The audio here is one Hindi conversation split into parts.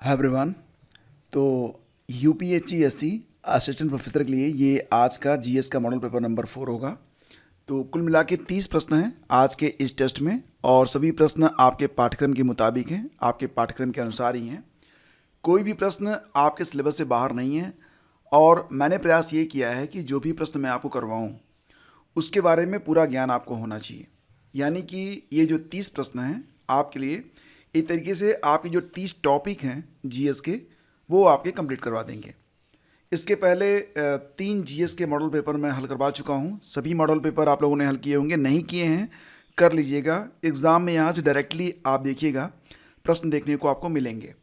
Hi everyone. तो यूपीएचसीएससी असिस्टेंट प्रोफेसर के लिए ये आज का जीएस का मॉडल पेपर नंबर 4 होगा। तो कुल मिला के 30 प्रश्न हैं आज के इस टेस्ट में, और सभी प्रश्न आपके पाठ्यक्रम के मुताबिक हैं, आपके पाठ्यक्रम के अनुसार ही हैं। कोई भी प्रश्न आपके सिलेबस से बाहर नहीं है। और मैंने प्रयास ये किया है कि जो भी प्रश्न मैं आपको करवाऊँ उसके बारे में पूरा ज्ञान आपको होना चाहिए। यानी कि ये जो 30 प्रश्न हैं आपके लिए एक तरीके से आपके जो 30 टॉपिक हैं जीएस के वो आपके कंप्लीट करवा देंगे। इसके पहले 3 जीएस के मॉडल पेपर मैं हल करवा चुका हूँ। सभी मॉडल पेपर आप लोगों ने हल किए होंगे, नहीं किए हैं कर लीजिएगा। एग्ज़ाम में यहाँ से डायरेक्टली आप देखिएगा प्रश्न देखने को आपको मिलेंगे।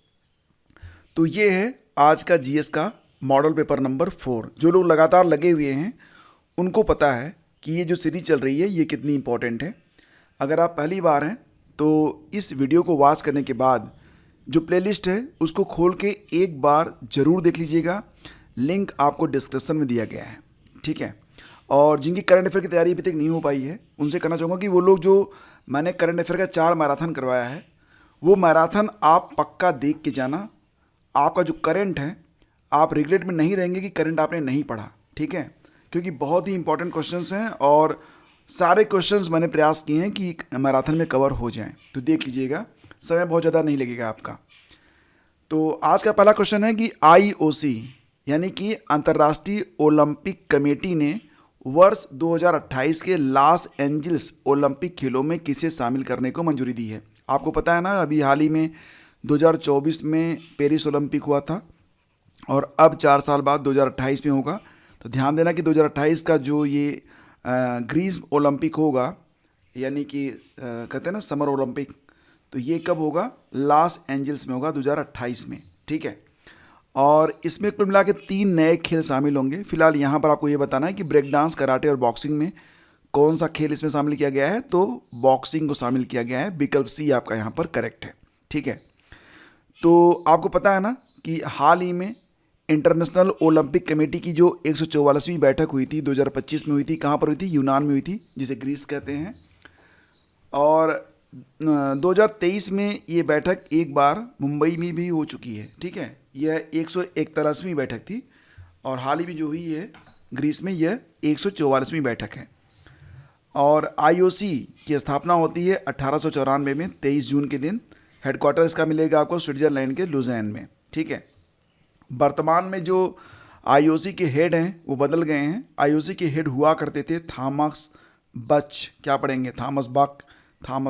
तो ये है आज का जीएस का मॉडल पेपर नंबर 4। जो लोग लगातार लगे हुए हैं उनको पता है कि ये जो सीरीज चल रही है ये कितनी इंपॉर्टेंट है। अगर आप पहली बार हैं तो इस वीडियो को वॉच करने के बाद जो प्लेलिस्ट है उसको खोल के एक बार ज़रूर देख लीजिएगा। लिंक आपको डिस्क्रिप्शन में दिया गया है, ठीक है। और जिनकी करंट अफेयर की तैयारी अभी तक नहीं हो पाई है उनसे कहना चाहूँगा कि वो लोग जो मैंने करंट अफेयर का 4 मैराथन करवाया है वो मैराथन आप पक्का देख के जाना। आपका जो करंट है आप रिग्रेट में नहीं रहेंगे कि करंट आपने नहीं पढ़ा, ठीक है। क्योंकि बहुत ही इंपॉर्टेंट क्वेश्चंस हैं और सारे क्वेश्चंस मैंने प्रयास किए हैं कि मैराथन में कवर हो जाएं। तो देख लीजिएगा, समय बहुत ज़्यादा नहीं लगेगा आपका। तो आज का पहला क्वेश्चन है कि आईओसी यानी कि अंतर्राष्ट्रीय ओलंपिक कमेटी ने वर्ष 2028 के लॉस एंजल्स ओलंपिक खेलों में किसे शामिल करने को मंजूरी दी है। आपको पता है ना, अभी हाल ही में 2024 में पेरिस ओलंपिक हुआ था और अब 4 साल बाद 2028 में होगा। तो ध्यान देना कि 2028 का जो ये ग्रीस ओलंपिक होगा, यानी कि कहते हैं ना समर ओलंपिक, तो ये कब होगा? लॉस एंजल्स में होगा 2028 में, ठीक है। और इसमें कुल मिला के 3 नए खेल शामिल होंगे। फिलहाल यहाँ पर आपको ये बताना है कि ब्रेक डांस, कराटे और बॉक्सिंग में कौन सा खेल इसमें शामिल किया गया है। तो बॉक्सिंग को शामिल किया गया है, विकल्प सी आपका यहाँ पर करेक्ट है, ठीक है। तो आपको पता है ना कि हाल ही में इंटरनेशनल ओलंपिक कमेटी की जो 144वीं बैठक हुई थी 2025 में हुई थी। कहाँ पर हुई थी? यूनान में हुई थी, जिसे ग्रीस कहते हैं। और 2023 में ये बैठक एक बार मुंबई में भी हो चुकी है, ठीक है। यह 141वीं बैठक थी और हाल ही में जो हुई है ग्रीस में यह 144वीं बैठक है। और आईओसी की स्थापना होती है 1894 में 23 जून के दिन। हेडक्वार्टर इसका मिलेगा आपको स्विट्जरलैंड के लुज़ेन में, ठीक है। वर्तमान में जो आईओसी के हेड हैं वो बदल गए हैं। आईओसी के हेड हुआ करते थे थॉमस बच, क्या पढ़ेंगे? थॉमस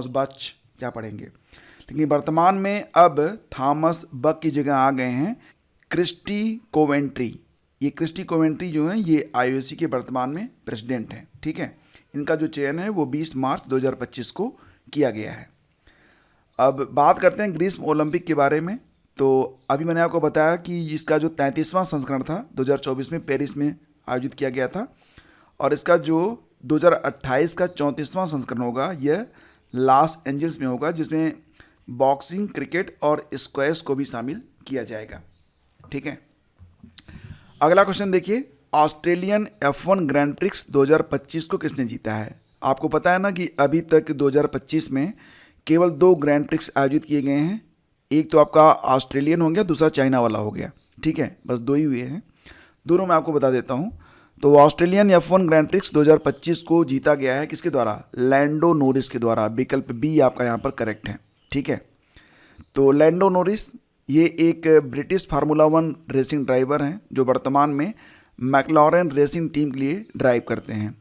बच क्या पढ़ेंगे। लेकिन वर्तमान में अब थॉमस बक की जगह आ गए हैं क्रिस्टी कोवेंट्री। ये क्रिस्टी कोवेंट्री जो है ये आईओसी के वर्तमान में प्रेसिडेंट हैं, ठीक है। इनका जो चयन है वो 20 मार्च 2025 को किया गया है। अब बात करते हैं ग्रीस ओलंपिक के बारे में। तो अभी मैंने आपको बताया कि इसका जो 33वां संस्करण था 2024 में पेरिस में आयोजित किया गया था, और इसका जो 2028 का 34वां संस्करण होगा यह लॉस एंजल्स में होगा, जिसमें बॉक्सिंग, क्रिकेट और स्क्वैश को भी शामिल किया जाएगा, ठीक है। अगला क्वेश्चन देखिए, ऑस्ट्रेलियन F1 ग्रैंड प्रिक्स 2025 को किसने जीता है? आपको पता है ना कि अभी तक 2025 में केवल 2 ग्रैंड प्रिक्स आयोजित किए गए हैं। एक तो आपका ऑस्ट्रेलियन हो गया, दूसरा चाइना वाला हो गया, ठीक है। बस 2 ही हुए हैं, दोनों मैं आपको बता देता हूँ। तो ऑस्ट्रेलियन F1 ग्रैंड प्रिक्स 2025 को जीता गया है किसके द्वारा? लैंडो नोरिस के द्वारा। विकल्प बी आपका यहाँ पर करेक्ट है, ठीक है। तो लैंडो नोरिस ये एक ब्रिटिश फार्मूला 1 रेसिंग ड्राइवर हैं जो वर्तमान में मैक्लॉरेन रेसिंग टीम के लिए ड्राइव करते हैं।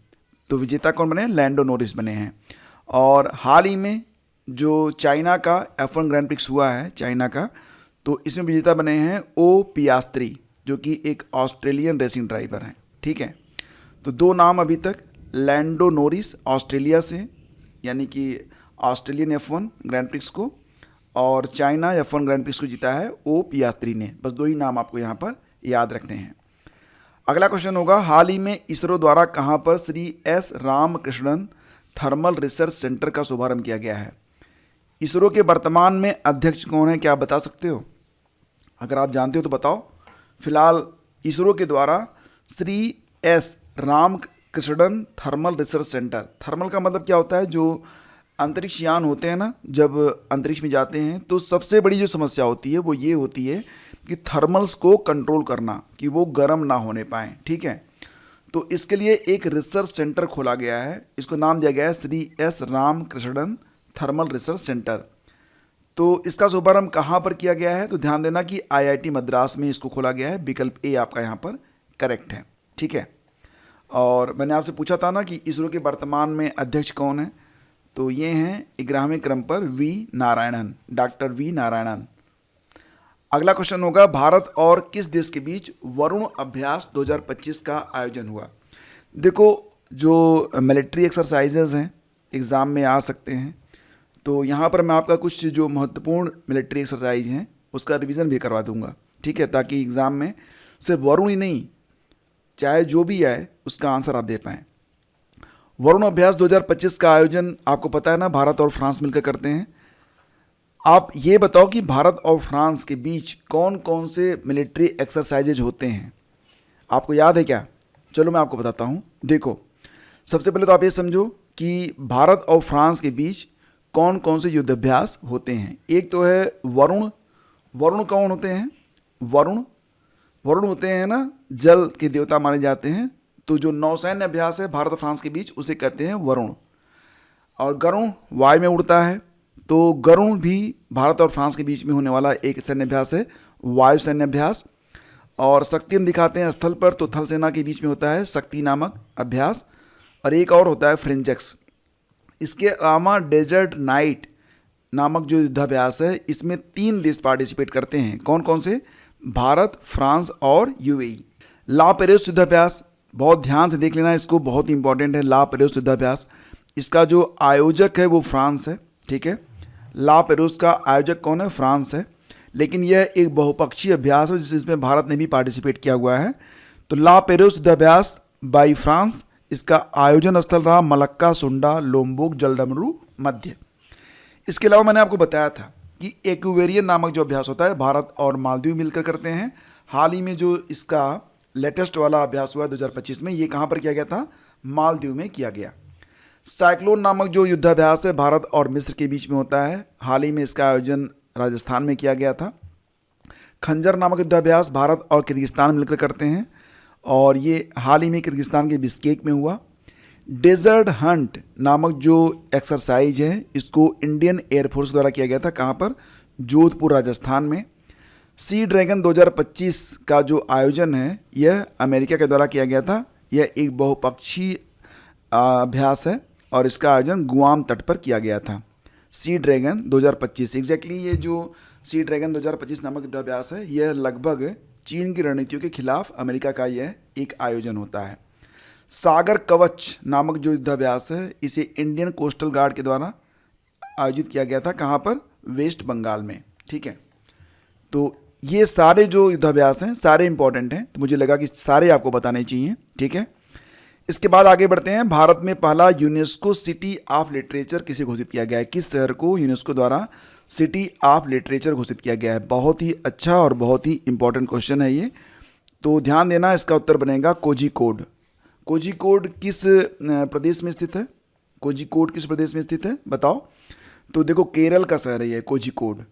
तो विजेता कौन बने? लैंडो नोरिस बने हैं। और हाल ही में जो चाइना का F1 ग्रैंड प्रिक्स हुआ है चाइना का, तो इसमें विजेता बने हैं ओ पियास्त्री, जो कि एक ऑस्ट्रेलियन रेसिंग ड्राइवर हैं, ठीक है। तो 2 नाम अभी तक, लैंडो नोरिस ऑस्ट्रेलिया से, यानी कि ऑस्ट्रेलियन F1 ग्रैंड प्रिक्स को, और चाइना F1 ग्रैंड प्रिक्स को जीता है ओ पियास्त्री ने। बस 2 ही नाम आपको यहाँ पर याद रखने हैं। अगला क्वेश्चन होगा, हाल ही में इसरो द्वारा कहाँ पर Shri S Ramakrishnan thermal research centre का शुभारंभ किया गया है? इसरो के वर्तमान में अध्यक्ष कौन है, क्या आप बता सकते हो? अगर आप जानते हो तो बताओ। फिलहाल इसरो के द्वारा Shri S Ramakrishnan thermal research centre, thermal का मतलब क्या होता है? जो अंतरिक्ष यान होते हैं ना, जब अंतरिक्ष में जाते हैं तो सबसे बड़ी जो समस्या होती है वो ये होती है कि थर्मल्स को कंट्रोल करना, कि वो गर्म ना होने पाएँ, ठीक है। तो इसके लिए एक रिसर्च सेंटर खोला गया है, इसको नाम दिया गया है Shri S Ramakrishnan thermal research centre. तो इसका शुभारंभ कहाँ पर किया गया है, तो ध्यान देना कि आईआईटी मद्रास में इसको खोला गया है। विकल्प ए आपका यहाँ पर करेक्ट है, ठीक है। और मैंने आपसे पूछा था ना कि इसरो के वर्तमान में अध्यक्ष कौन है, तो ये हैं 11वें क्रम पर V Narayanan, doctor V Narayanan. अगला क्वेश्चन होगा, भारत और किस देश के बीच वरुण अभ्यास 2025 का आयोजन हुआ। देखो, जो मिलिट्री एक्सरसाइजेज हैं एग्ज़ाम में आ सकते हैं, तो यहाँ पर मैं आपका कुछ जो महत्वपूर्ण मिलिट्री एक्सरसाइज हैं उसका रिवीजन भी करवा दूंगा, ठीक है, ताकि एग्ज़ाम में सिर्फ वरुण ही नहीं, चाहे जो भी आए उसका आंसर आप दे पाएँ। वरुण अभ्यास 2025 का आयोजन आपको पता है ना, भारत और फ्रांस मिलकर करते हैं। आप ये बताओ कि भारत और फ्रांस के बीच कौन कौन से मिलिट्री एक्सरसाइजेज होते हैं, आपको याद है क्या? चलो मैं आपको बताता हूँ। देखो, सबसे पहले तो आप ये समझो कि भारत और फ्रांस के बीच कौन कौन से युद्धाभ्यास होते हैं। एक तो है वरुण। वरुण कौन होते हैं? वरुण होते हैं ना, जल के देवता माने जाते हैं। तो जो नौसैन्य अभ्यास है भारत और फ्रांस के बीच, उसे कहते हैं वरुण। और गरुण वायु में उड़ता है, तो गरुण भी भारत और फ्रांस के बीच में होने वाला एक सैन्य अभ्यास है, वायु सैन्य अभ्यास। और शक्ति हम दिखाते हैं स्थल पर, तो थल सेना के बीच में होता है शक्ति नामक अभ्यास। और एक और होता है फ्रेंजेक्स। इसके अलावा डेजर्ट नाइट नामक जो युद्धाभ्यास है, इसमें 3 देश पार्टिसिपेट करते हैं। कौन कौन से? भारत, फ्रांस और यूएई। ला पेरेस युद्धाभ्यास, बहुत ध्यान से देख लेना इसको, बहुत इंपॉर्टेंट है ला पेरेस युद्धाभ्यास। इसका जो आयोजक है वो फ्रांस है, ठीक है। ला पेरोस का आयोजक कौन है? फ्रांस है। लेकिन यह एक बहुपक्षीय अभ्यास है जिसमें भारत ने भी पार्टिसिपेट किया हुआ है। तो ला पेरोस युद्धाभ्यास बाई फ्रांस, इसका आयोजन स्थल रहा मलक्का, सुंडा, लोम्बोक, जलडमरू, मध्य। इसके अलावा मैंने आपको बताया था कि एक्वेरियन नामक जो अभ्यास होता है भारत और मालदीव मिलकर करते हैं। हाल ही में जो इसका लेटेस्ट वाला अभ्यास हुआ 2025 में, ये कहाँ पर किया गया था? मालदीव में किया गया। साइक्लोन नामक जो युद्धाभ्यास है भारत और मिस्र के बीच में होता है। हाल ही में इसका आयोजन राजस्थान में किया गया था। खंजर नामक युद्धाभ्यास भारत और किर्गिस्तान मिलकर करते हैं, और ये हाल ही में किर्गिस्तान के बिश्केक में हुआ। डेजर्ट हंट नामक जो एक्सरसाइज है, इसको इंडियन एयरफोर्स द्वारा किया गया था। कहाँ पर? जोधपुर, राजस्थान में। सी ड्रैगन 2025 का जो आयोजन है, यह अमेरिका के द्वारा किया गया था। यह एक बहुपक्षीय अभ्यास है और इसका आयोजन गुआम तट पर किया गया था। सी ड्रैगन 2025 एग्जैक्टली, ये जो सी ड्रैगन 2025 नामक युद्धाभ्यास है, यह लगभग चीन की रणनीतियों के खिलाफ अमेरिका का यह एक आयोजन होता है। सागर कवच नामक जो युद्धाभ्यास है, इसे इंडियन कोस्टल गार्ड के द्वारा आयोजित किया गया था। कहाँ पर? वेस्ट बंगाल में, ठीक है। तो ये सारे जो युद्धाभ्यास हैं सारे इंपॉर्टेंट हैं, तो मुझे लगा कि सारे आपको बताने चाहिए, ठीक है। इसके बाद आगे बढ़ते हैं। भारत में पहला यूनेस्को सिटी ऑफ लिटरेचर किसे घोषित किया गया है? किस शहर को यूनेस्को द्वारा सिटी ऑफ लिटरेचर घोषित किया गया है? बहुत ही अच्छा और बहुत ही इंपॉर्टेंट क्वेश्चन है ये, तो ध्यान देना। इसका उत्तर बनेगा कोझिकोड। कोझिकोड किस प्रदेश में स्थित है? कोझिकोड किस प्रदेश में स्थित है बताओ? तो देखो, केरल का शहर है ये कोझिकोड,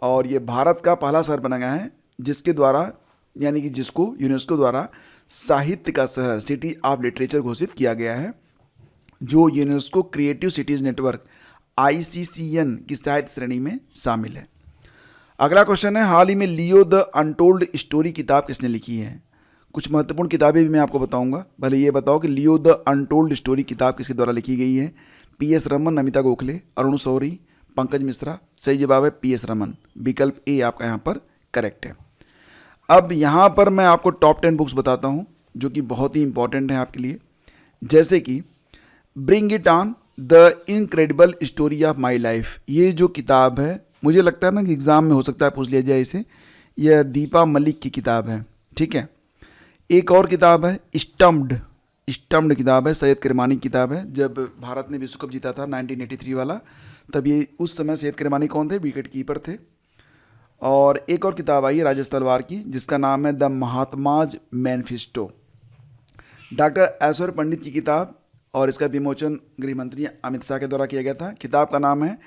और ये भारत का पहला शहर बना गया है जिसके द्वारा, यानी कि जिसको यूनेस्को द्वारा साहित्य का शहर सिटी ऑफ लिटरेचर घोषित किया गया है, जो UNESCO creative cities network ICCN की साहित्य श्रेणी में शामिल है। अगला क्वेश्चन है, हाल ही में लियो द अनटोल्ड स्टोरी किताब किसने लिखी है? कुछ महत्वपूर्ण किताबें भी मैं आपको बताऊंगा, भले ये बताओ कि लियो द अनटोल्ड स्टोरी किताब किसके द्वारा लिखी गई है? PS रमन, नमिता गोखले, अरुण शौरी, पंकज मिश्रा। सही जवाब है PS रमन। विकल्प ए आपका यहाँ पर करेक्ट है। अब यहाँ पर मैं आपको टॉप 10 बुक्स बताता हूँ जो कि बहुत ही इंपॉर्टेंट है आपके लिए, जैसे कि bring it on, the incredible story of my life. ये जो किताब है, मुझे लगता है ना कि एग्ज़ाम में हो सकता है पूछ लिया जाए इसे। यह दीपा मलिक की किताब है, ठीक है। एक और किताब है स्टम्प्ड किताब है, सैयद किरमानी की किताब है। जब भारत ने विश्व कप जीता था 1983 वाला, तब ये उस समय सैयद किरमानी कौन थे? विकेट कीपर थे। और एक और किताब आई है राजेश तलवार की, जिसका नाम है द महात्माज मैनिफेस्टो। डॉक्टर ऐश्वर्य पंडित की किताब और इसका विमोचन गृह मंत्री अमित शाह के द्वारा किया गया था। किताब का नाम है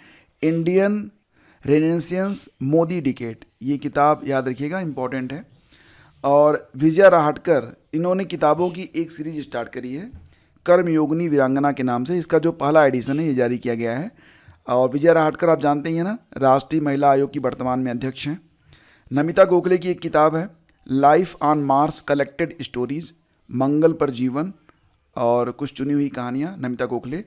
इंडियन रेनेसेंस मोदी डिकेड। ये किताब याद रखिएगा, इम्पॉर्टेंट है। और विजया राहटकर, इन्होंने किताबों की एक सीरीज स्टार्ट करी है कर्मयोगिनी वीरांगना के नाम से। इसका जो पहला एडिशन है ये जारी किया गया है। और विजया राहटकर आप जानते ही हैं ना, राष्ट्रीय महिला आयोग की वर्तमान में अध्यक्ष हैं। नमिता गोखले की एक किताब है life on Mars collected stories, मंगल पर जीवन और कुछ चुनी हुई कहानियाँ, नमिता गोखले।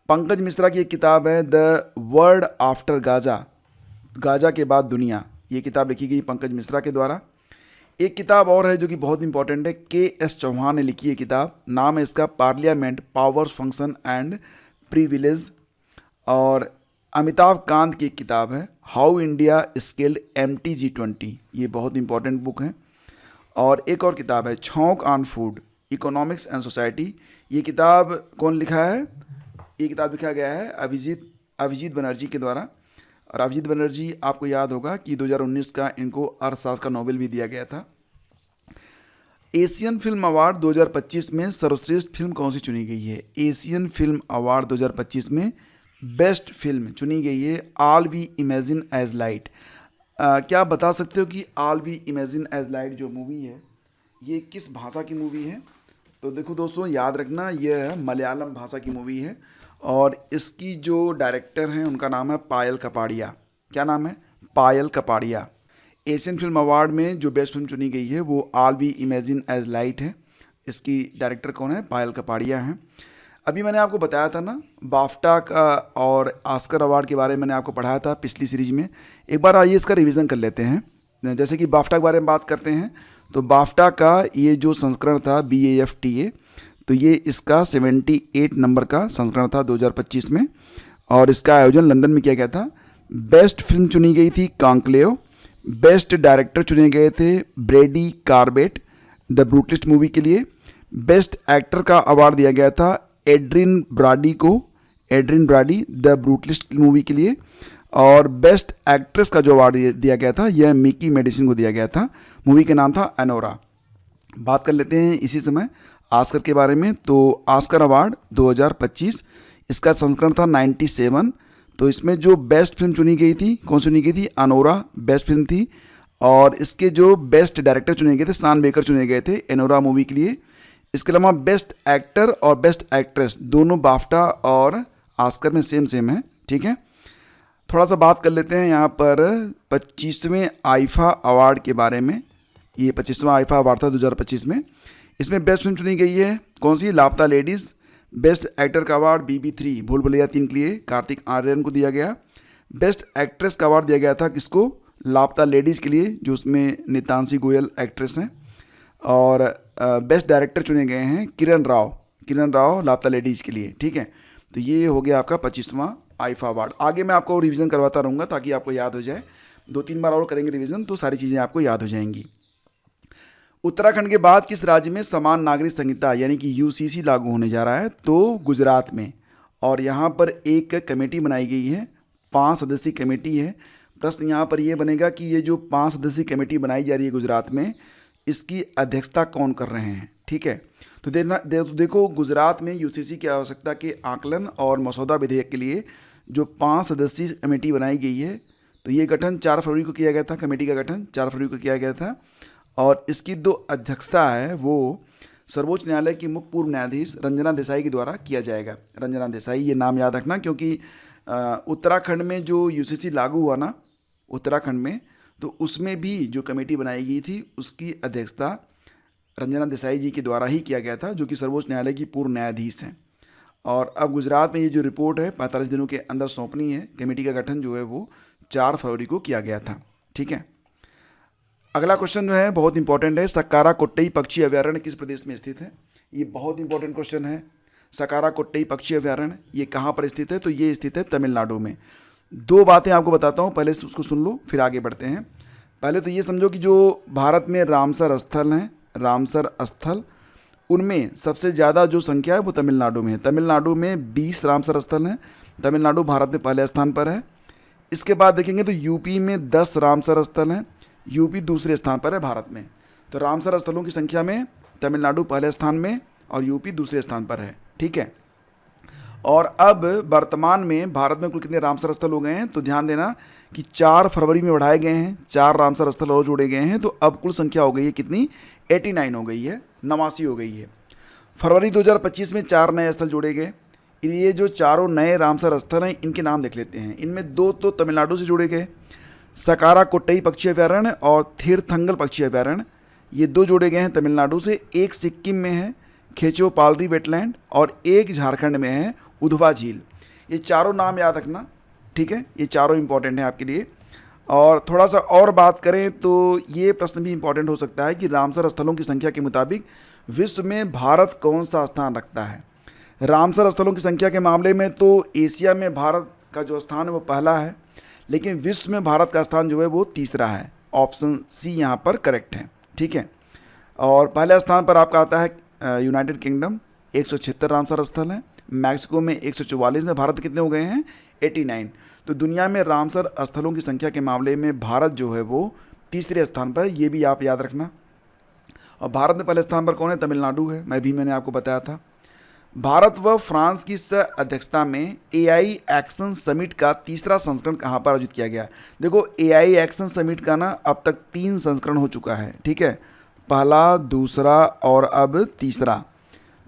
पंकज मिश्रा की एक किताब है the world after Gaza, Gaza के बाद दुनिया। ये किताब लिखी गई पंकज मिश्रा के द्वारा। एक किताब और है जो कि बहुत इंपॉर्टेंट है, के.एस. चौहान ने लिखी है किताब, नाम है इसका parliament powers function and privilege. और अमिताभ कांत की एक किताब है हाउ इंडिया स्केल्ड MTG20, ये बहुत इंपॉर्टेंट बुक है। और एक और किताब है छौंक on food economics and society. ये किताब कौन लिखा है? ये किताब लिखा गया है अभिजीत बनर्जी के द्वारा। और अभिजीत बनर्जी आपको याद होगा कि 2019 का इनको अर्थशास्त्र का नोबेल भी दिया गया था। एशियन फिल्म अवार्ड 2025 में सर्वश्रेष्ठ फिल्म कौन सी चुनी गई है? एशियन फिल्म अवार्ड 2025 में बेस्ट फिल्म चुनी गई है all we imagine as light. क्या आप बता सकते हो कि all we imagine as light जो मूवी है ये किस भाषा की मूवी है? तो देखो दोस्तों, याद रखना यह है मलयालम भाषा की मूवी है। और इसकी जो डायरेक्टर हैं उनका नाम है पायल कपाड़िया। क्या नाम है? Payal Kapadia. Asian film award में जो बेस्ट फिल्म चुनी गई है वो all we imagine as light है। इसकी डायरेक्टर कौन है? पायल कपाड़िया हैं। अभी मैंने आपको बताया था ना बाफ्टा का और ऑस्कर अवार्ड के बारे में मैंने आपको पढ़ाया था पिछली सीरीज में। एक बार आइए इसका रिवीजन कर लेते हैं। जैसे कि बाफ्टा के बारे में बात करते हैं तो बाफ्टा का ये जो संस्करण था BAFTA, तो ये इसका 78 नंबर का संस्करण था 2025 में। और इसका आयोजन लंदन में किया गया था। बेस्ट फिल्म चुनी गई थी कॉन्क्लेव। बेस्ट डायरेक्टर चुने गए थे Brady Corbet the Brutalist movie के लिए। बेस्ट एक्टर का अवार्ड दिया गया था Adrien Brody the Brutalist movie के लिए। और बेस्ट एक्ट्रेस का जो अवार्ड दिया गया था यह मिकी मेडिसिन को दिया गया था। मूवी का नाम था एनोरा। बात कर लेते हैं इसी समय ऑस्कर के बारे में। तो ऑस्कर अवार्ड 2025 इसका संस्करण था 97। तो इसमें जो बेस्ट फिल्म चुनी गई थी, कौन चुनी गई थी? एनोरा बेस्ट फिल्म थी। और इसके जो बेस्ट डायरेक्टर चुने गए थे शान बेकर चुने गए थे एनोरा मूवी के लिए। इसके अलावा बेस्ट एक्टर और बेस्ट एक्ट्रेस दोनों बाफ्टा और ऑस्कर में सेम है। ठीक है, थोड़ा सा बात कर लेते हैं यहाँ पर 25वें आईफा अवार्ड के बारे में। ये 25वां आईफा अवार्ड था 2025 में। इसमें बेस्ट फिल्म चुनी गई है कौन सी? लापता लेडीज़। बेस्ट एक्टर का अवार्ड BB3 भूल भुलैया 3 के लिए कार्तिक आर्यन को दिया गया। बेस्ट एक्ट्रेस का अवार्ड दिया गया था किसको? लापता लेडीज़ के लिए, जो उसमें नितांशी गोयल एक्ट्रेस हैं। और बेस्ट डायरेक्टर चुने गए हैं किरण राव लापता लेडीज़ के लिए। ठीक है, तो ये हो गया आपका 25वां आईफा अवार्ड। आगे मैं आपको रिवीजन करवाता रहूँगा ताकि आपको याद हो जाए। 2-3 बार और करेंगे रिवीजन तो सारी चीज़ें आपको याद हो जाएंगी। उत्तराखंड के बाद किस राज्य में समान नागरिक संहिता यानी कि UCC लागू होने जा रहा है? तो गुजरात में। और यहाँ पर एक कमेटी बनाई गई है, 5 सदस्यीय कमेटी है। प्रश्न यहाँ पर ये बनेगा कि ये जो 5 सदस्यीय कमेटी बनाई जा रही है गुजरात में, इसकी अध्यक्षता कौन कर रहे हैं? ठीक है, तो देखो गुजरात में UCC की आवश्यकता के आकलन और मसौदा विधेयक के लिए जो 5 सदस्यीय कमेटी बनाई गई है, तो ये गठन 4 फरवरी को किया गया था। कमेटी का गठन 4 फरवरी को किया गया था। और इसकी जो अध्यक्षता है वो सर्वोच्च न्यायालय की मुख्य पूर्व न्यायाधीश रंजना देसाई के द्वारा किया जाएगा। रंजना देसाई, ये नाम याद रखना, क्योंकि उत्तराखंड में जो UCC लागू हुआ ना उत्तराखंड में, तो उसमें भी जो कमेटी बनाई गई थी उसकी अध्यक्षता रंजना देसाई जी के द्वारा ही किया गया था, जो कि सर्वोच्च न्यायालय की पूर्व न्यायाधीश हैं। और अब गुजरात में ये जो रिपोर्ट है 45 दिनों के अंदर सौंपनी है। कमेटी का गठन जो है वो 4 फरवरी को किया गया था। ठीक है, अगला क्वेश्चन जो है बहुत इंपॉर्टेंट है। सकारा कोट्टई पक्षी अभयारण्य किस प्रदेश में स्थित है? ये बहुत इंपॉर्टेंट क्वेश्चन है। सकारा कोट्टई पक्षी अभयारण्य ये कहाँ पर स्थित है? तो ये स्थित है तमिलनाडु में। 2 बातें आपको बताता हूँ, पहले उसको सुन लो फिर आगे बढ़ते हैं। पहले तो ये समझो कि जो भारत में रामसर स्थल हैं, रामसर स्थल, उनमें सबसे ज़्यादा जो संख्या है वो तमिलनाडु में है। तमिलनाडु में 20 रामसर स्थल हैं। तमिलनाडु भारत में पहले स्थान पर है। इसके बाद देखेंगे तो यूपी में 10 रामसर स्थल हैं। यूपी दूसरे स्थान पर है भारत में। तो रामसर स्थलों की संख्या में तमिलनाडु पहले स्थान में और यूपी दूसरे स्थान पर है। ठीक है, और अब वर्तमान में भारत में कुल कितने रामसर स्थल हो गए हैं, तो ध्यान देना कि 4 फरवरी में बढ़ाए गए हैं, 4 रामसर स्थल और जोड़े गए हैं, तो अब कुल संख्या हो गई है कितनी, 89 हो गई है, 89 हो गई है। फरवरी 2025 में 4 नए स्थल जोड़े गए। ये जो चारों नए रामसर स्थल हैं इनके नाम देख लेते हैं। इनमें 2 तो तमिलनाडु से जोड़े गए, सकारा कोट्टई पक्षी अभयारण्य और थीरथंगल पक्षी अभयारण्य, ये 2 जोड़े गए हैं तमिलनाडु से। एक सिक्किम में है खेचो पालरी वेटलैंड और एक झारखंड में है उधवा झील। ये चारों नाम याद रखना, ठीक है, ये चारों इंपॉर्टेंट हैं आपके लिए। और थोड़ा सा और बात करें तो ये प्रश्न भी इंपॉर्टेंट हो सकता है कि रामसर स्थलों की संख्या के मुताबिक विश्व में भारत कौन सा स्थान रखता है। रामसर स्थलों की संख्या के मामले में तो एशिया में भारत का जो स्थान है वो पहला है, लेकिन विश्व में भारत का स्थान जो है वो तीसरा है। ऑप्शन सी यहाँ पर करेक्ट है, ठीक है। और पहले स्थान पर आपका आता है यूनाइटेड किंगडम, 176 रामसर स्थल हैं। मैक्सिको में 144 हैं। भारत कितने हो गए हैं, 89। तो दुनिया में रामसर स्थलों की संख्या के मामले में भारत जो है वो तीसरे स्थान पर, ये भी आप याद रखना। और भारत में पहले स्थान पर कौन है, तमिलनाडु है, मैंने आपको बताया था। भारत व फ्रांस की सह अध्यक्षता में एआई एक्शन समिट का तीसरा संस्करण कहाँ पर आयोजित किया गया। देखो एआई एक्शन समिट का ना अब तक 3 संस्करण हो चुका है, ठीक है, पहला, दूसरा और अब तीसरा।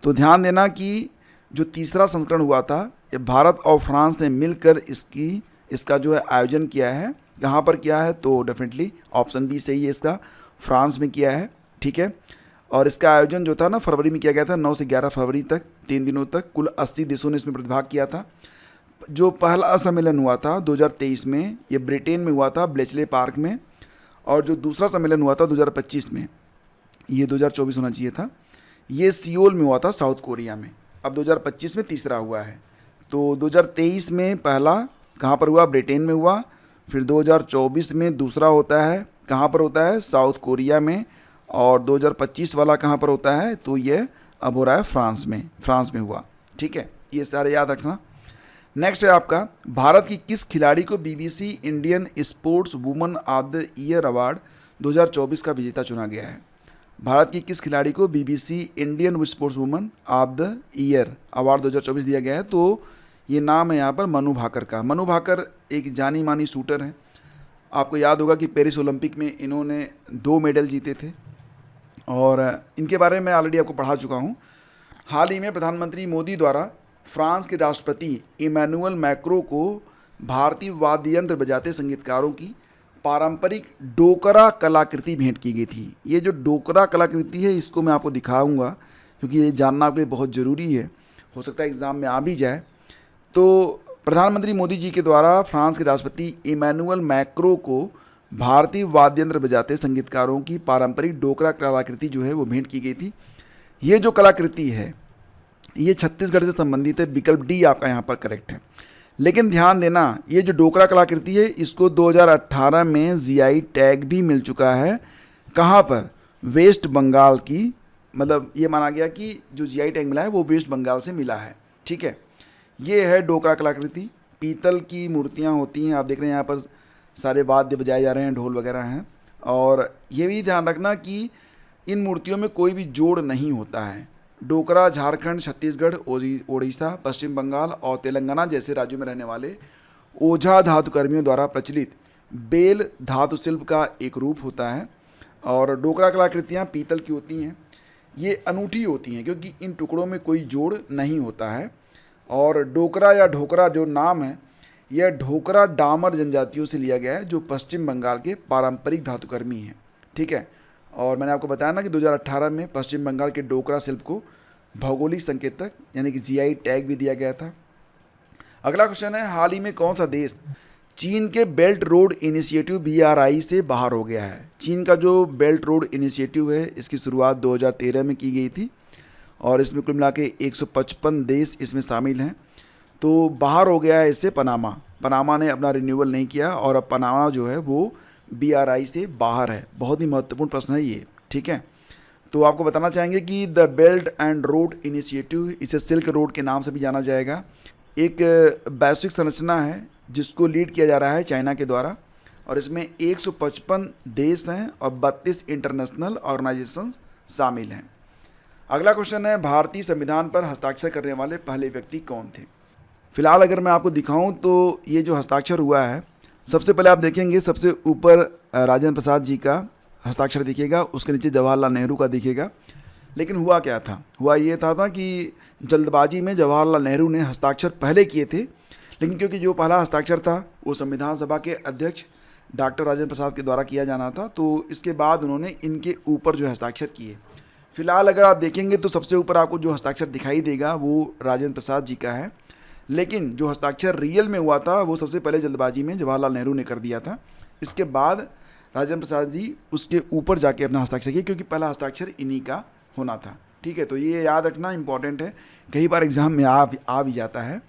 तो ध्यान देना कि जो तीसरा संस्करण हुआ था ये भारत और फ्रांस ने मिलकर इसका जो है आयोजन किया है। कहाँ पर किया है, तो डेफिनेटली ऑप्शन बी सही है, इसका फ्रांस में किया है, ठीक है। और इसका आयोजन जो था ना फरवरी में किया गया था, 9 से 11 फरवरी तक, 3 दिनों तक। कुल 80 देशों ने इसमें प्रतिभाग किया था। जो पहला सम्मेलन हुआ था 2023 में, ये ब्रिटेन में हुआ था, ब्लेचले पार्क में। और जो दूसरा सम्मेलन हुआ था 2025 में, ये 2024 होना चाहिए था, ये सियोल में हुआ था, साउथ कोरिया में। अब 2025 में तीसरा हुआ है। तो 2023 में पहला कहाँ पर हुआ, ब्रिटेन में हुआ। फिर 2024 में दूसरा होता है, कहाँ पर होता है, साउथ कोरिया में। और 2025 वाला कहाँ पर होता है, तो ये अब हो रहा है फ्रांस में हुआ, ठीक है। ये सारे याद रखना। नेक्स्ट है आपका, भारत की किस खिलाड़ी को BBC Indian sports woman of the year award 2024 का विजेता चुना गया है। भारत की किस खिलाड़ी को BBC Indian sports woman of the year award 2024 दिया गया है, तो ये नाम है यहाँ पर मनु भाकर का। मनु भाकर एक जानी मानी शूटर हैं। आपको याद होगा कि पेरिस ओलंपिक में इन्होंने 2 मेडल जीते थे और इनके बारे में ऑलरेडी आपको पढ़ा चुका हूँ। हाल ही में प्रधानमंत्री मोदी द्वारा फ्रांस के राष्ट्रपति इमैनुअल मैक्रों को भारतीय वाद्य यंत्र बजाते संगीतकारों की पारंपरिक डोकरा कलाकृति भेंट की गई थी। ये जो डोकरा कलाकृति है इसको मैं आपको दिखाऊंगा क्योंकि ये जानना आपके लिए बहुत ज़रूरी है, हो सकता है एग्ज़ाम में आ भी जाए। तो प्रधानमंत्री मोदी जी के द्वारा फ्रांस के राष्ट्रपति इमैनुअल मैक्रों को भारतीय वाद्य यंत्र बजाते संगीतकारों की पारंपरिक डोकरा कलाकृति जो है वो भेंट की गई थी। ये जो कलाकृति है ये छत्तीसगढ़ से संबंधित है, विकल्प डी आपका यहाँ पर करेक्ट है। लेकिन ध्यान देना ये जो डोकरा कलाकृति है इसको 2018 में जीआई टैग भी मिल चुका है। कहाँ पर, वेस्ट बंगाल की, मतलब ये माना गया कि जो जीआई टैग मिला है वो वेस्ट बंगाल से मिला है, ठीक है। ये है डोकरा कलाकृति, पीतल की मूर्तियाँ होती हैं, आप देख रहे हैं यहाँ पर सारे वाद्य बजाए जा रहे हैं, ढोल वगैरह हैं। और ये भी ध्यान रखना कि इन मूर्तियों में कोई भी जोड़ नहीं होता है। डोकरा झारखंड, छत्तीसगढ़, ओडिशा, पश्चिम बंगाल और तेलंगाना जैसे राज्यों में रहने वाले ओझा धातुकर्मियों द्वारा प्रचलित बेल धातु शिल्प का एक रूप होता है। और डोकरा कलाकृतियाँ पीतल की होती हैं, ये अनूठी होती हैं क्योंकि इन टुकड़ों में कोई जोड़ नहीं होता है। और डोकरा या ढोकरा जो नाम है यह ढोकरा डामर जनजातियों से लिया गया है जो पश्चिम बंगाल के पारंपरिक धातुकर्मी हैं, ठीक है। और मैंने आपको बताया ना कि 2018 में पश्चिम बंगाल के डोकरा शिल्प को भौगोलिक संकेतक यानी कि जीआई टैग भी दिया गया था। अगला क्वेश्चन है, हाल ही में कौन सा देश चीन के बेल्ट रोड इनिशिएटिव BRI से बाहर हो गया है। चीन का जो बेल्ट रोड इनिशिएटिव है इसकी शुरुआत 2013 में की गई थी और इसमें कुल मिला के 155 देश इसमें शामिल हैं। तो बाहर हो गया है इससे पनामा ने अपना रिन्यूअल नहीं किया और अब पनामा जो है वो BRI से बाहर है। बहुत ही महत्वपूर्ण प्रश्न है ये, ठीक है। तो आपको बताना चाहेंगे कि the belt and road initiative, इसे सिल्क रोड के नाम से भी जाना जाएगा, एक वैश्विक संरचना है जिसको लीड किया जा रहा है चाइना के द्वारा और इसमें 155 देश हैं और 32 इंटरनेशनल ऑर्गेनाइजेशंस शामिल हैं। अगला क्वेश्चन है, भारतीय संविधान पर हस्ताक्षर करने वाले पहले व्यक्ति कौन थे। फिलहाल अगर मैं आपको दिखाऊं तो ये जो हस्ताक्षर हुआ है, सबसे पहले आप देखेंगे सबसे ऊपर राजेंद्र प्रसाद जी का हस्ताक्षर दिखेगा, उसके नीचे जवाहरलाल नेहरू का दिखेगा। लेकिन हुआ क्या था, हुआ ये था कि जल्दबाजी में जवाहरलाल नेहरू ने हस्ताक्षर पहले किए थे, लेकिन क्योंकि जो पहला हस्ताक्षर था वो संविधान सभा के अध्यक्ष डॉक्टर राजेंद्र प्रसाद के द्वारा किया जाना था, तो इसके बाद उन्होंने इनके ऊपर जो हस्ताक्षर किए। फिलहाल अगर आप देखेंगे तो सबसे ऊपर आपको जो हस्ताक्षर दिखाई देगा वो राजेंद्र प्रसाद जी का है, लेकिन जो हस्ताक्षर रियल में हुआ था वो सबसे पहले जल्दबाजी में जवाहरलाल नेहरू ने कर दिया था। इसके बाद राजेंद्र प्रसाद जी उसके ऊपर जाके अपना हस्ताक्षर किए, क्योंकि पहला हस्ताक्षर इन्हीं का होना था। ठीक है, तो ये याद रखना इंपॉर्टेंट है, कई बार एग्जाम में आ भी जाता है।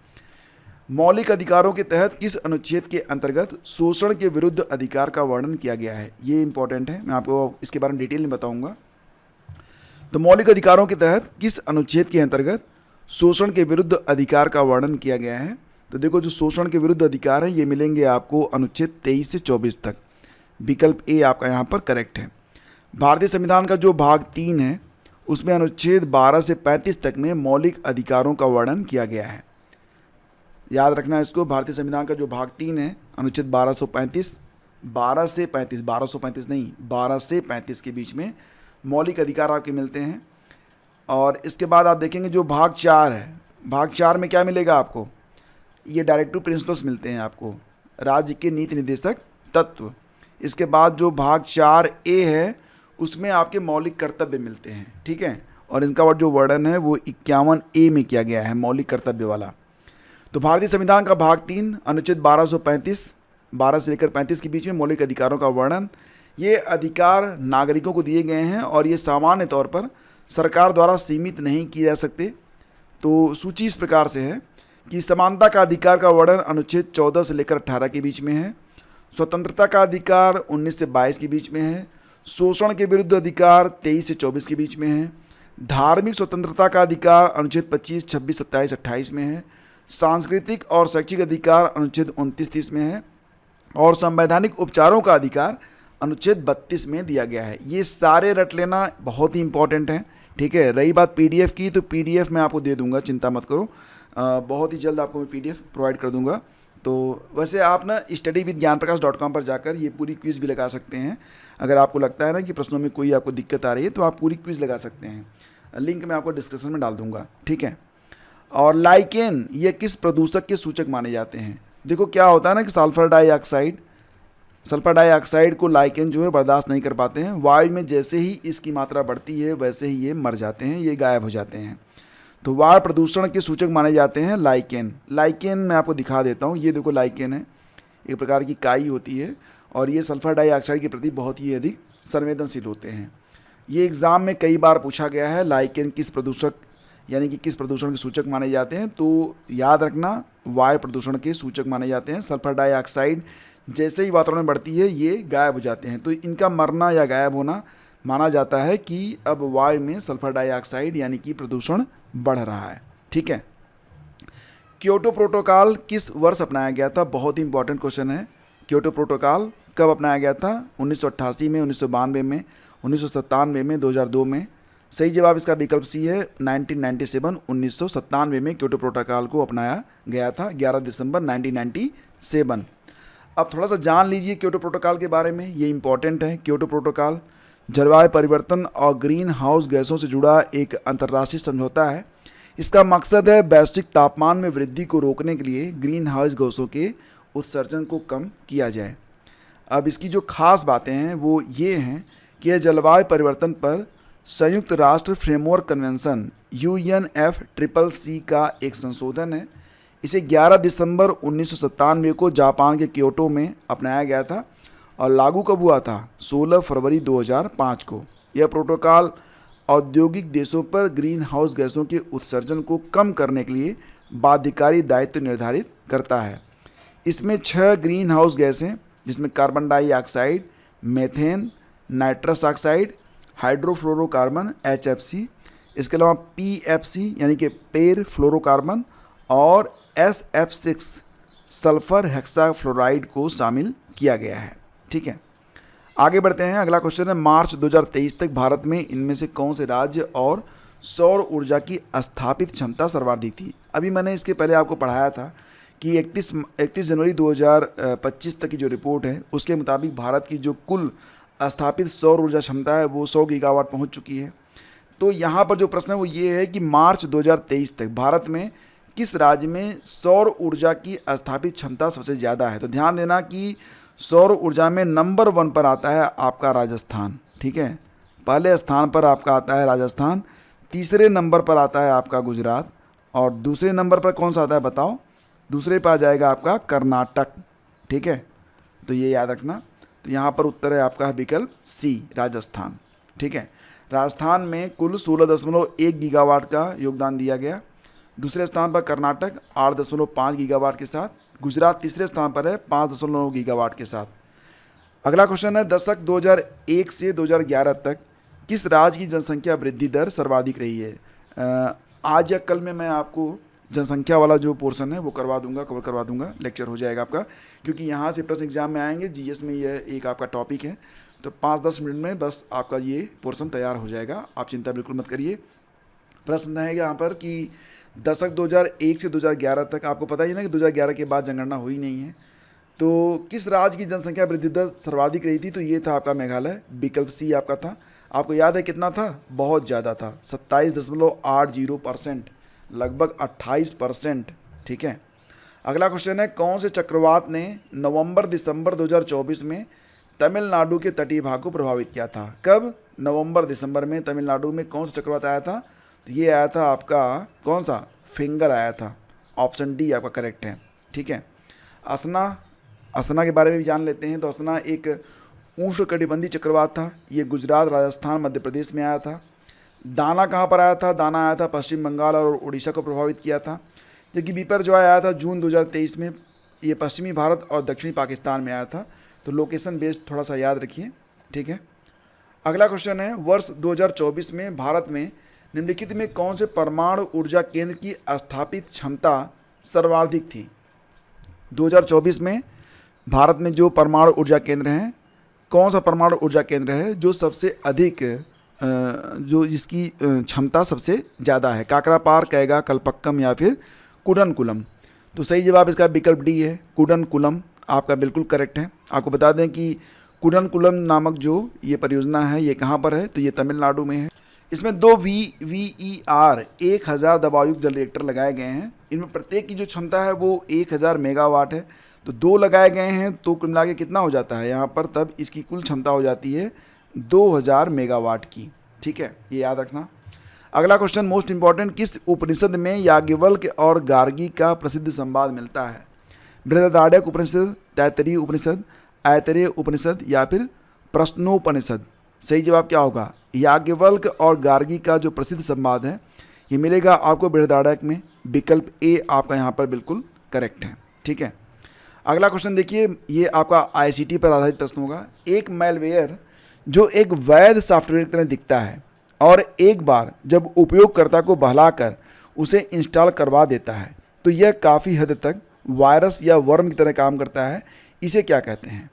मौलिक अधिकारों के तहत किस अनुच्छेद के अंतर्गत शोषण के विरुद्ध अधिकार का वर्णन किया गया है, ये इंपॉर्टेंट है, मैं आपको इसके बारे में डिटेल में बताऊंगा। तो मौलिक अधिकारों के तहत किस अनुच्छेद के अंतर्गत शोषण के विरुद्ध अधिकार का वर्णन किया गया है? तो देखो, जो शोषण के विरुद्ध अधिकार है ये मिलेंगे आपको अनुच्छेद 23 से 24 तक। विकल्प ए आपका यहाँ पर करेक्ट है। भारतीय संविधान का जो भाग 3 है उसमें अनुच्छेद 12 से 35 तक में मौलिक अधिकारों का वर्णन किया गया है। याद रखना इसको, भारतीय संविधान का जो भाग 3 है अनुच्छेद 1235 12 से 35 के बीच में मौलिक अधिकार आपके मिलते हैं। और इसके बाद आप देखेंगे जो भाग 4 है, भाग 4 में क्या मिलेगा आपको, ये डायरेक्टिव प्रिंसिपल्स मिलते हैं आपको, राज्य के नीति निर्देशक तत्व। इसके बाद जो भाग 4A है उसमें आपके मौलिक कर्तव्य मिलते हैं। ठीक है, और इनका जो वर्णन है वो 51A में किया गया है, मौलिक कर्तव्य वाला। तो भारतीय संविधान का भाग 3 अनुच्छेद 12 से लेकर 35 के बीच में मौलिक अधिकारों का वर्णन, ये अधिकार नागरिकों को दिए गए हैं और ये सामान्य तौर पर सरकार द्वारा सीमित नहीं किए जा सकते। तो सूची इस प्रकार से है कि समानता का अधिकार का वर्णन अनुच्छेद 14 से लेकर 18 के बीच में है, स्वतंत्रता का अधिकार 19 से 22 के बीच में है, शोषण के विरुद्ध अधिकार 23 से 24 के बीच में है, धार्मिक स्वतंत्रता का अधिकार अनुच्छेद 25, 26, 27, 28 में है, सांस्कृतिक और शैक्षिक अधिकार अनुच्छेद 29, 30 में है, और संवैधानिक उपचारों का अधिकार अनुच्छेद 32 में दिया गया है। ये सारे रट लेना बहुत ही इंपॉर्टेंट है। ठीक है, रही बात पीडीएफ की, तो पीडीएफ मैं आपको दे दूंगा, चिंता मत करो, बहुत ही जल्द आपको मैं पीडीएफ प्रोवाइड कर दूंगा। तो वैसे आप ना studywithgyanprakash.com पर जाकर ये पूरी क्विज़ भी लगा सकते हैं। अगर आपको लगता है ना कि प्रश्नों में कोई आपको दिक्कत आ रही है तो आप पूरी क्विज़ लगा सकते हैं, लिंक मैं आपको डिस्क्रिप्शन में डाल दूंगा। ठीक है, और लाइकेन ये किस प्रदूषक के सूचक माने जाते हैं? देखो क्या होता है ना कि सल्फर डाइऑक्साइड को लाइकेन जो है बर्दाश्त नहीं कर पाते हैं। वायु में जैसे ही इसकी मात्रा बढ़ती है वैसे ही ये मर जाते हैं, ये गायब हो जाते हैं। तो वायु प्रदूषण के सूचक माने जाते हैं लाइकेन मैं आपको दिखा देता हूँ। ये देखो लाइकेन है, एक प्रकार की काई होती है और ये सल्फर डाइऑक्साइड के प्रति बहुत ही अधिक संवेदनशील होते हैं। ये एग्ज़ाम में कई बार पूछा गया है, लाइकेन किस प्रदूषक यानी कि किस प्रदूषण के सूचक माने जाते हैं? तो याद रखना वायु प्रदूषण के सूचक माने जाते हैं। सल्फर डाइऑक्साइड जैसे ही वातावरण में बढ़ती है ये गायब हो जाते हैं, तो इनका मरना या गायब होना माना जाता है कि अब वायु में सल्फर डाइऑक्साइड यानी कि प्रदूषण बढ़ रहा है। ठीक है, क्योटो प्रोटोकॉल किस वर्ष अपनाया गया था? बहुत ही इंपॉर्टेंट क्वेश्चन है। क्योटो प्रोटोकॉल कब अपनाया गया था? 1988 में, 1992 में, 1997 में, 2002 में। सही जवाब इसका विकल्प सी है 1997, 1997 में क्योटो प्रोटोकॉल को अपनाया गया था, 11 दिसंबर 1997। अब थोड़ा सा जान लीजिए क्योटो प्रोटोकॉल के बारे में, ये इंपॉर्टेंट है। क्योटो प्रोटोकॉल जलवायु परिवर्तन और ग्रीन हाउस गैसों से जुड़ा एक अंतर्राष्ट्रीय समझौता है। इसका मकसद है वैश्विक तापमान में वृद्धि को रोकने के लिए ग्रीन हाउस गैसों के उत्सर्जन को कम किया जाए। अब इसकी जो खास बातें हैं वो ये हैं कि यह जलवायु परिवर्तन पर संयुक्त राष्ट्र फ्रेमवर्क कन्वेंशन UNFCCC का एक संशोधन है। इसे 11 दिसंबर 1997 को जापान के क्योटो में अपनाया गया था और लागू कब हुआ था? 16 फरवरी 2005 को। यह प्रोटोकॉल औद्योगिक देशों पर ग्रीन हाउस गैसों के उत्सर्जन को कम करने के लिए बाध्यकारी दायित्व निर्धारित करता है। इसमें 6 ग्रीन हाउस गैस हैं, जिसमें carbon dioxide, methane, nitrous oxide, hydrofluorocarbon HFC, इसके अलावा PFC यानी कि पेर फ्लोरोकार्बन और SF6 सल्फर हेक्साफ्लोराइड को शामिल किया गया है। ठीक है, आगे बढ़ते हैं। अगला क्वेश्चन है, मार्च 2023 तक भारत में इनमें से कौन से राज्य और सौर ऊर्जा की स्थापित क्षमता सर्वाधिक थी। अभी मैंने इसके पहले आपको पढ़ाया था कि 31 जनवरी 2025 तक की जो रिपोर्ट है उसके मुताबिक भारत की जो कुल स्थापित सौर ऊर्जा क्षमता है वो 100 गीगावाट पहुंच चुकी है। तो यहाँ पर जो प्रश्न है वो ये है कि मार्च 2023 तक भारत में किस राज्य में सौर ऊर्जा की स्थापित क्षमता सबसे ज़्यादा है। तो ध्यान देना कि सौर ऊर्जा में नंबर 1 पर आता है आपका राजस्थान, ठीक है। पहले स्थान पर आपका आता है राजस्थान, तीसरे नंबर पर आता है आपका गुजरात, और दूसरे नंबर पर कौन सा आता है बताओ? दूसरे पर आ जाएगा आपका कर्नाटक, ठीक है। तो ये याद रखना। तो यहाँ पर उत्तर है आपका विकल्प सी, राजस्थान, ठीक है। राजस्थान में कुल 16.1 गीगावाट का योगदान दिया गया। दूसरे स्थान पर कर्नाटक 8.5 गीगावाट के साथ, गुजरात तीसरे स्थान पर है 5.9 गीगावाट के साथ। अगला क्वेश्चन है, दशक 2001 से 2011 तक किस राज्य की जनसंख्या वृद्धि दर सर्वाधिक रही है? आज या कल में मैं आपको जनसंख्या वाला जो पोर्शन है वो कवर करवा दूंगा, लेक्चर हो जाएगा आपका, क्योंकि यहाँ से प्रश्न एग्जाम में आएंगे, जीएस में यह एक आपका टॉपिक है। तो 5-10 मिनट में बस आपका ये पोर्शन तैयार हो जाएगा, आप चिंता बिल्कुल मत करिए। प्रश्न है यहाँ पर कि दशक 2001 से 2011 तक, आपको पता ही ना कि 2011 के बाद जनगणना हुई नहीं है, तो किस राज्य की जनसंख्या वृद्धि दर सर्वाधिक रही थी? तो ये था आपका मेघालय, विकल्प सी आपका था। आपको याद है कितना था? बहुत ज़्यादा था, 27.80%, लगभग 28%, ठीक है। अगला क्वेश्चन है, कौन से चक्रवात ने नवंबर-दिसंबर 2024 में तमिलनाडु के तटीय भाग को प्रभावित किया था? कब? नवंबर-दिसंबर में तमिलनाडु में कौन सा चक्रवात आया था? तो ये आया था आपका कौन सा? फिंगर आया था। ऑप्शन डी आपका करेक्ट है, ठीक है। असना के बारे में भी जान लेते हैं। तो असना एक उष्णकटिबंधीय चक्रवात था, ये गुजरात, राजस्थान, मध्य प्रदेश में आया था। दाना कहाँ पर आया था? दाना आया था पश्चिम बंगाल और उड़ीसा को प्रभावित किया था। जबकि बीपर जो आया था जून 2023 में, ये पश्चिमी भारत और दक्षिणी पाकिस्तान में आया था। तो लोकेशन बेस्ड थोड़ा सा याद रखिए, ठीक है। अगला क्वेश्चन है, वर्ष 2024 में भारत में निम्नलिखित में कौन से परमाणु ऊर्जा केंद्र की स्थापित क्षमता सर्वाधिक थी? 2024 में भारत में जो परमाणु ऊर्जा केंद्र हैं, कौन सा परमाणु ऊर्जा केंद्र है जो सबसे अधिक जो जिसकी क्षमता सबसे ज़्यादा है? काकरापार, कैगा, कलपक्कम या फिर कुडनकुलम? तो सही जवाब इसका विकल्प डी है, कुडनकुलम आपका बिल्कुल करेक्ट है। आपको बता दें कि कुडनकुलम नामक जो ये परियोजना है ये कहाँ पर है? तो ये तमिलनाडु में है। इसमें 2 VVER 1000 दबावयुक्त जल रिएक्टर लगाए गए हैं। इनमें प्रत्येक की जो क्षमता है वो 1000 मेगावाट है। तो 2 लगाए गए हैं तो कुल मिला के कितना हो जाता है यहाँ पर? तब इसकी कुल क्षमता हो जाती है 2000 मेगावाट की, ठीक है, ये याद रखना। अगला क्वेश्चन मोस्ट इंपॉर्टेंट, किस उपनिषद में याज्ञवल्क्य और गार्गी का प्रसिद्ध संवाद मिलता है? बृहदारण्यक उपनिषद, तैत्तरीय उपनिषद, ऐतरेय उपनिषद या फिर प्रश्नोपनिषद? सही जवाब क्या होगा? याज्ञवल्क्य और गार्गी का जो प्रसिद्ध संवाद है ये मिलेगा आपको बृहदारण्यक में, विकल्प ए आपका यहाँ पर बिल्कुल करेक्ट है, ठीक है। अगला क्वेश्चन देखिए, ये आपका ICT पर आधारित प्रश्न होगा। एक मैलवेयर जो एक वैध सॉफ्टवेयर की तरह दिखता है और एक बार जब उपयोगकर्ता को बहलाकर उसे इंस्टॉल करवा देता है तो यह काफ़ी हद तक वायरस या वर्म की तरह काम करता है, इसे क्या कहते हैं?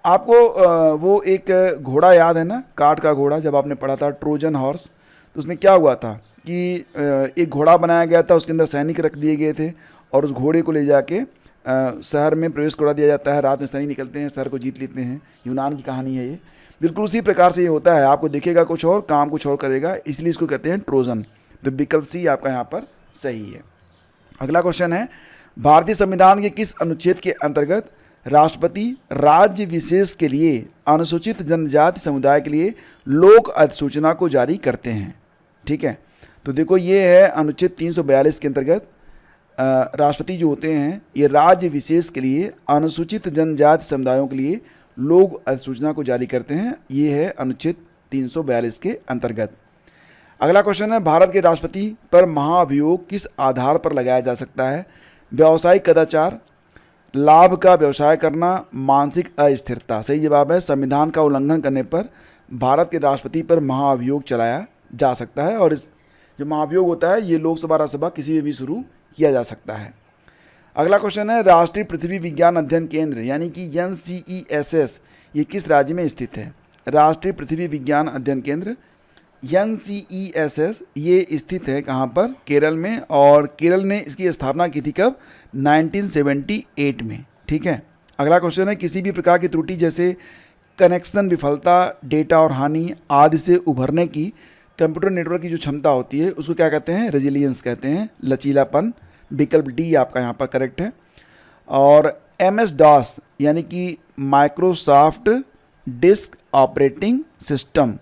आपको वो एक घोड़ा याद है ना, काठ का घोड़ा, जब आपने पढ़ा था ट्रोजन हॉर्स, तो उसमें क्या हुआ था कि एक घोड़ा बनाया गया था, उसके अंदर सैनिक रख दिए गए थे और उस घोड़े को ले जाके शहर में प्रवेश करा दिया जाता है। रात में सैनिक निकलते हैं, शहर को जीत लेते हैं। यूनान की कहानी है ये। बिल्कुल उसी प्रकार से ये होता है, आपको दिखेगा कुछ और, काम कुछ और करेगा, इसलिए इसको कहते हैं ट्रोजन। तो विकल्प सी आपका यहाँ पर सही है। अगला क्वेश्चन है, भारतीय संविधान के किस अनुच्छेद के अंतर्गत राष्ट्रपति राज्य विशेष के लिए अनुसूचित जनजाति समुदाय के लिए लोक अधिसूचना को जारी करते हैं? ठीक है, तो देखो ये है अनुच्छेद 342 के अंतर्गत राष्ट्रपति जो होते हैं ये राज्य विशेष के लिए अनुसूचित जनजाति समुदायों के लिए लोक अधिसूचना को जारी करते हैं। ये है अनुच्छेद 342 के अंतर्गत। अगला क्वेश्चन है, भारत के राष्ट्रपति पर महाभियोग किस आधार पर लगाया जा सकता है? व्यावसायिक कदाचार, लाभ का व्यवसाय करना, मानसिक अस्थिरता? सही जवाब है, संविधान का उल्लंघन करने पर भारत के राष्ट्रपति पर महाभियोग चलाया जा सकता है। और इस जो महाभियोग होता है ये लोकसभा राज्यसभा किसी में भी शुरू किया जा सकता है। अगला क्वेश्चन है, राष्ट्रीय पृथ्वी विज्ञान अध्ययन केंद्र यानी कि NCESS ये किस राज्य में स्थित है? राष्ट्रीय पृथ्वी विज्ञान अध्ययन केंद्र NCESS ये स्थित है कहाँ पर? केरल में, और केरल ने इसकी स्थापना की थी कब? 1978 में। ठीक है। अगला क्वेश्चन है, किसी भी प्रकार की त्रुटि जैसे कनेक्शन विफलता, डेटा और हानि आदि से उभरने की कंप्यूटर नेटवर्क की जो क्षमता होती है उसको क्या कहते हैं? रेजिलियंस कहते हैं, लचीलापन। विकल्प डी आपका यहाँ पर करेक्ट है। और MS-DOS यानी कि माइक्रोसॉफ्ट डिस्क ऑपरेटिंग सिस्टम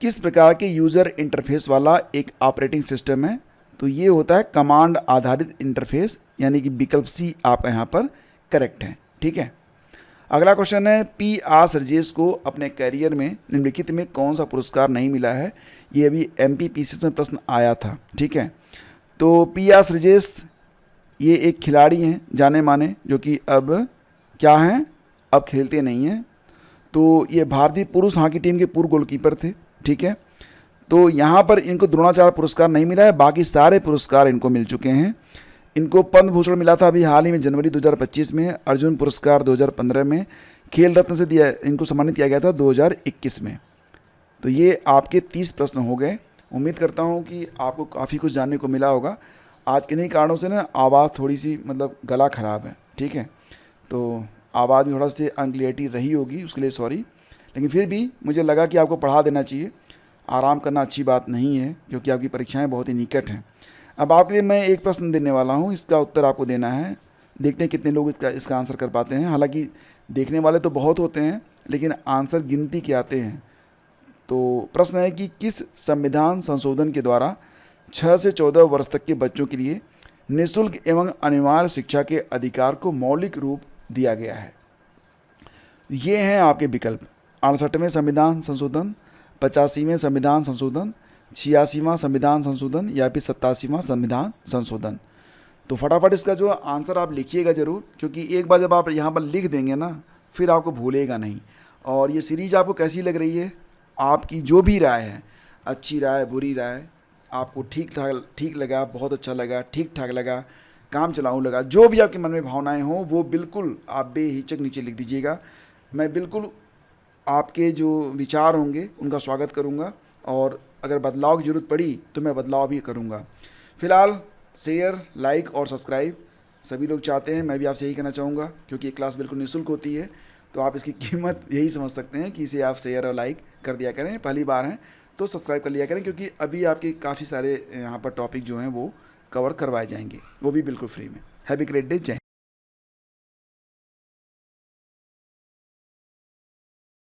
किस प्रकार के यूज़र इंटरफेस वाला एक ऑपरेटिंग सिस्टम है? तो ये होता है कमांड आधारित इंटरफेस, यानी कि विकल्प सी आपका यहाँ पर करेक्ट है। ठीक है। अगला क्वेश्चन है, PR सरजेस को अपने करियर में निम्नलिखित में कौन सा पुरस्कार नहीं मिला है? ये अभी MPPCS में प्रश्न आया था। ठीक है। तो PR सरजेस ये एक खिलाड़ी हैं जाने माने, जो कि अब क्या हैं? अब खेलते नहीं हैं। तो ये भारतीय पुरुष हॉकी टीम के पूर्व गोलकीपर थे। ठीक है। तो यहाँ पर इनको द्रोणाचार्य पुरस्कार नहीं मिला है, बाकी सारे पुरस्कार इनको मिल चुके हैं। इनको पद्म भूषण मिला था अभी हाल ही में जनवरी 2025 में, अर्जुन पुरस्कार 2015 में, खेल रत्न से दिया, इनको सम्मानित किया गया था 2021 में। तो ये आपके 30 प्रश्न हो गए। उम्मीद करता हूँ कि आपको काफ़ी कुछ जानने को मिला होगा। आज किन्हीं कारणों से ना आवाज़ थोड़ी सी मतलब गला ख़राब है। ठीक है। तो आवाज़ में थोड़ा सी अनक्लियरिटी रही होगी, उसके लिए सॉरी। लेकिन फिर भी मुझे लगा कि आपको पढ़ा देना चाहिए। आराम करना अच्छी बात नहीं है, क्योंकि आपकी परीक्षाएं बहुत ही निकट हैं। अब आपके लिए मैं एक प्रश्न देने वाला हूं, इसका उत्तर आपको देना है। देखते हैं कितने लोग इसका आंसर कर पाते हैं। हालांकि देखने वाले तो बहुत होते हैं, लेकिन आंसर गिनती के आते हैं। तो प्रश्न है कि किस संविधान संशोधन के द्वारा 6 से 14 वर्ष तक के बच्चों के लिए निःशुल्क एवं अनिवार्य शिक्षा के अधिकार को मौलिक रूप दिया गया है? ये हैं आपके विकल्प: 68वें संविधान संशोधन, 85वें संविधान संशोधन, 86वां संविधान संशोधन, या फिर 87वां संविधान संशोधन। तो फटाफट इसका जो आंसर आप लिखिएगा ज़रूर, क्योंकि एक बार जब आप यहाँ पर लिख देंगे ना, फिर आपको भूलेगा नहीं। और ये सीरीज आपको कैसी लग रही है? आपकी जो भी राय है, अच्छी राय, बुरी राय, आपको ठीक लगा, बहुत अच्छा लगा, ठीक ठाक लगा, काम चलाऊँ लगा, जो भी आपके मन में भावनाएं हों, वो बिल्कुल आप बेहिचक नीचे लिख दीजिएगा। मैं बिल्कुल आपके जो विचार होंगे उनका स्वागत करूंगा, और अगर बदलाव की ज़रूरत पड़ी तो मैं बदलाव भी करूंगा। फिलहाल शेयर, लाइक और सब्सक्राइब सभी लोग चाहते हैं, मैं भी आपसे यही कहना चाहूँगा, क्योंकि ये क्लास बिल्कुल निःशुल्क होती है। तो आप इसकी कीमत यही समझ सकते हैं कि इसे आप शेयर और लाइक कर दिया करें। पहली बार हैं तो सब्सक्राइब कर लिया करें, क्योंकि अभी आपके काफ़ी सारे यहाँ पर टॉपिक जो हैं वो कवर करवाए जाएंगे, वो भी बिल्कुल फ्री में। Have a great day. जय